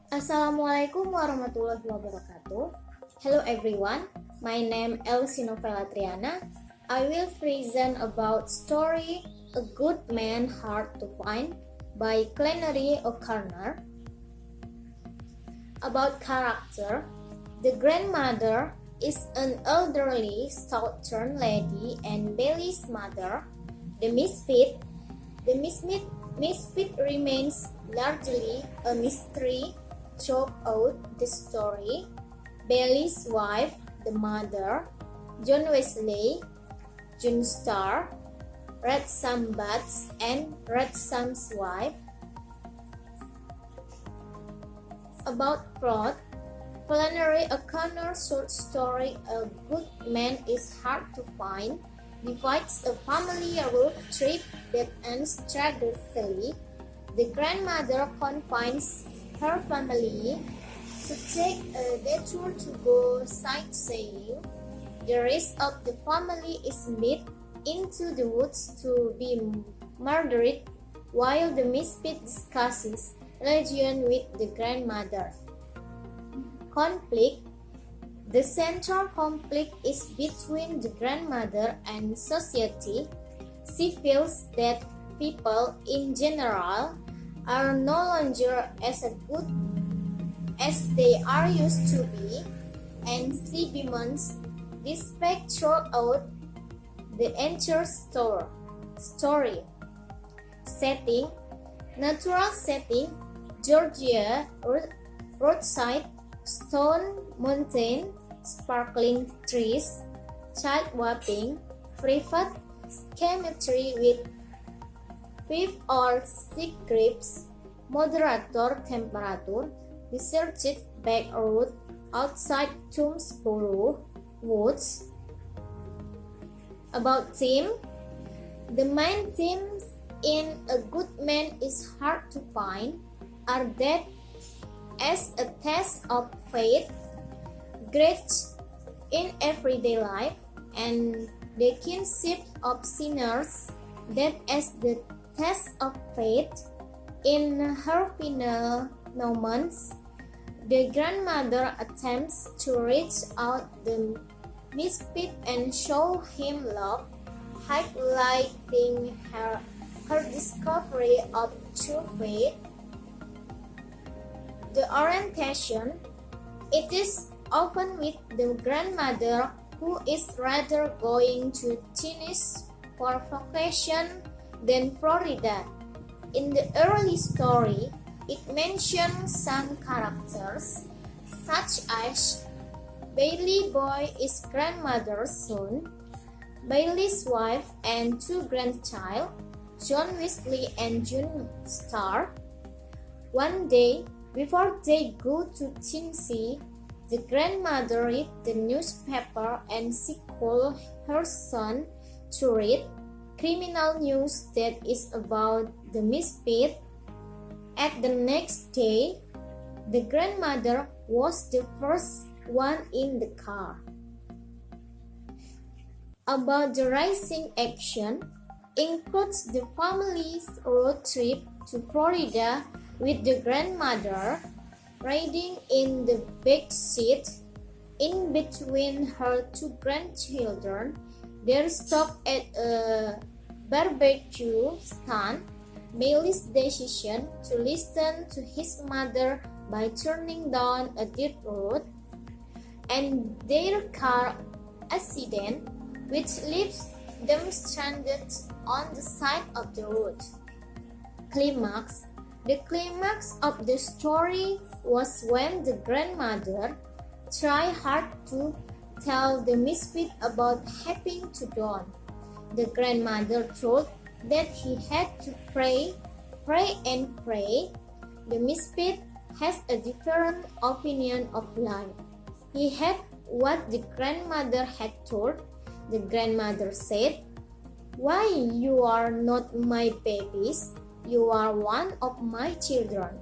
Assalamualaikum warahmatullahi wabarakatuh. Hello everyone, my name Elsy Novela Triana. I will present about story A Good Man Hard to Find by Flannery O'Connor. About character, the grandmother is an elderly southern lady and Bailey's mother. The misfit remains largely a mystery throughout the story. Bailey's wife, the mother, John Wesley, June Star, Red Sam Bats, and Red Sam's wife. About plot, Flannery O'Connor's short story A Good Man is Hard to Find divides a family road trip that ends tragically. The grandmother confines her family to take a detour to go sightseeing. The rest of the family is led into the woods to be murdered while the misfit discusses religion with the grandmother. Conflict. The central conflict is between the grandmother and society. She feels that people in general are no longer as good as they are used to be, and she bemoans this fact throughout the entire story. Setting. Natural setting: Georgia, roadside, stone mountain, sparkling trees, child whopping, private cemetery with 5 or 6 grapes, moderator temperature, deserted back road outside Toomsboro Woods. About theme, the main themes in A Good Man is Hard to Find are death as a test of faith, grace in everyday life, and the kinship of sinners. Death as the test of faith. In her final moments, the grandmother attempts to reach out the misfit and show him love, highlighting her discovery of true faith. The orientation. It is often with the grandmother, who is rather going to Tennessee for vacation than Florida. In the early story, it mentions some characters, such as Bailey Boy is grandmother's son, Bailey's wife and 2 grandchildren, John Wesley and June Star. One day, before they go to Tennessee, the grandmother reads the newspaper and she calls her son to read criminal news that is about the misfit. At the next day, the grandmother was the first one in the car. About the rising action includes the family's road trip to Florida with the grandmother riding in the back seat. In between her 2 grandchildren, they stop at a barbecue stand. Bailey's decision to listen to his mother by turning down a dirt road, and their car accident, which leaves them stranded on the side of the road. Climax. The climax of the story was when the grandmother tried hard to tell the misfit about having to drown. The grandmother thought that he had to pray. The misfit has a different opinion of life. He had what the grandmother had told. The grandmother said, "Why, you are not my babies. You are one of my children."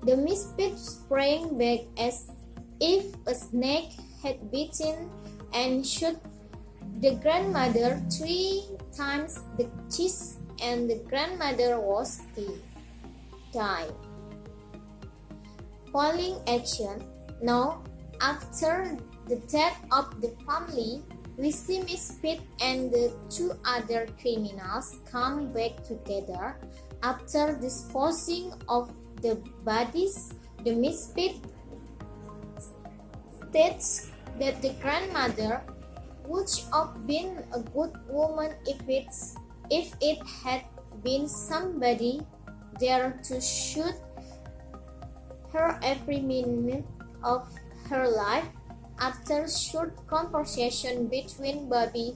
The misfit sprang back as if a snake had bitten and shot the grandmother 3 times the chest, and the grandmother was died. following action. Now, after the death of the family, we see Misfit and the two other criminals come back together. After disposing of the bodies, the Misfit states that the grandmother would have been a good woman if it had been somebody there to shoot her every minute of her life. After short conversation between Bobby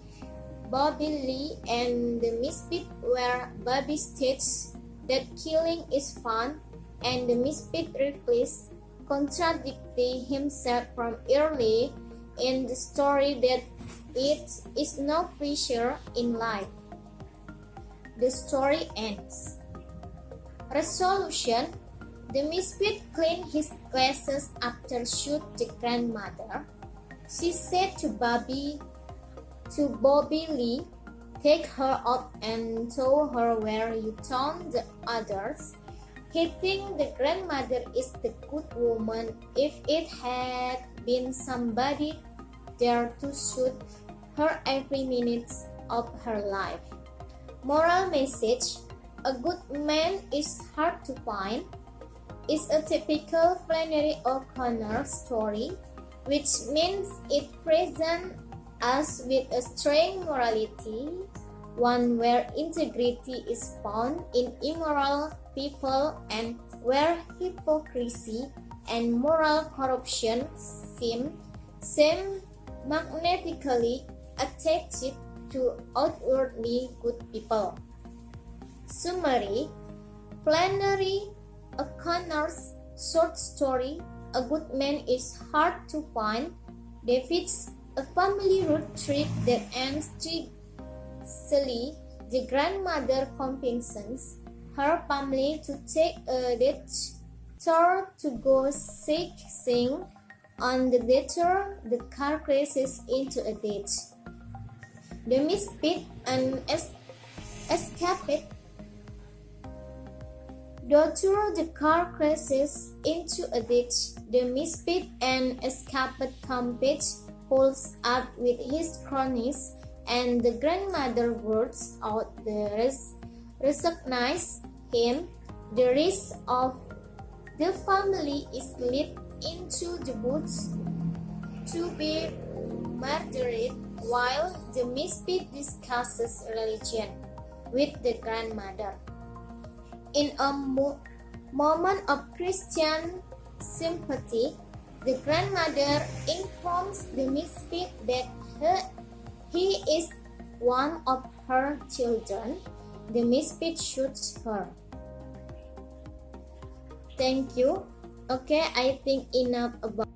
Lee and the Misfit, where Bobby states that killing is fun, and the Misfit replies, contradicting himself from early in the story, that it is no pleasure in life. The story ends. Resolution: the Misfit cleaned his glasses after shoot the grandmother. She said to Bobby Lee, "Take her up and tow her where you found the others." He thinks the grandmother is the good woman if it had been somebody there to shoot her every minute of her life. Moral message: a good man is hard to find is a typical Flannery O'Connor story, which means it presents us with a strange morality, one where integrity is found in immoral people and where hypocrisy and moral corruption seem magnetically attached to outwardly good people. Summary: Flannery O'Connor's short story, A Good Man is Hard to Find, depicts a family road trip that ends tragically. The grandmother convinces her family to take a detour to go sightseeing. On the detour, the car crashes into a ditch. The Misfit and escaped. Though the car crashes into a ditch, the Misfit and escaped compete pulls up with his cronies, and the grandmother works out the recognize him. The rest of the family is led into the woods to be murdered, while the Misfit discusses religion with the grandmother. In a moment of Christian sympathy, the grandmother informs the Misfit that he is one of her children. The Misfit shoots her. Thank you. Okay, I think enough about